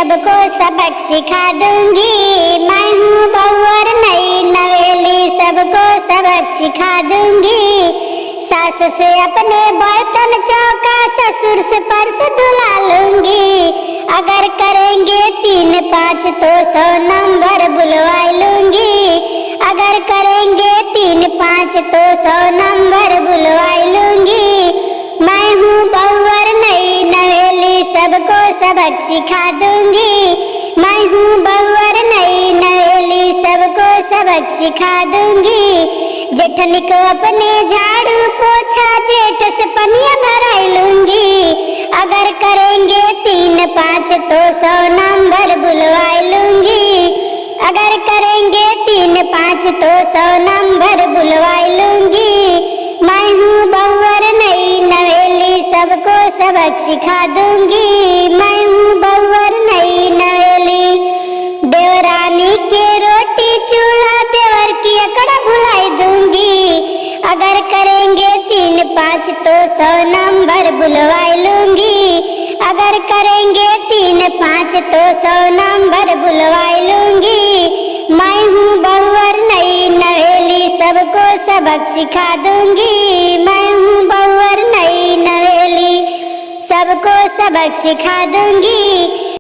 सबको सबक सिखा दूंगी। मैं हूँ बहू और नई नवेली, सबको सबक सिखा दूंगी। सास से अपने बर्तन चौका, ससुर से पर्स धुला लूंगी। अगर करेंगे 3-5 तो 100 नंबर बुलवा लूंगी। अगर करेंगे 3-5 तो 100 नंबर बुलवा लूंगी। मैं हूँ बहू और नई नवेली, सबको सबक सिखा दूंगी। मैं हूँ बहू और नई नवेली, सबको सबक सिखा दूंगी। जेठन को अपने झाड़ू पोछा, जेठ से पनिया भराई लूंगी। अगर करेंगे 3-5 तो 100 नंबर बुलवा लूंगी। अगर करेंगे 3-5 तो 100 नंबर बुलवा लूंगी। मैं हूँ बहू और नई नवेली, सबको सबक सिखा दूंगी। मैं हूँ बहू और नई नवेली। देवरानी के रोटी चूल्हा, देवर की अकड़ भुलाई दूंगी। अगर करेंगे 3-5 तो 100 नंबर बुलवा लूंगी। अगर करेंगे 3-5 तो 100 नंबर बुलवा लूंगी। मैं हूँ बहू और नई नवेली, सबको सबक सिखा दूंगी। मैं हूँ बहू और नई नवेली, सबको सबक सिखा दूंगी।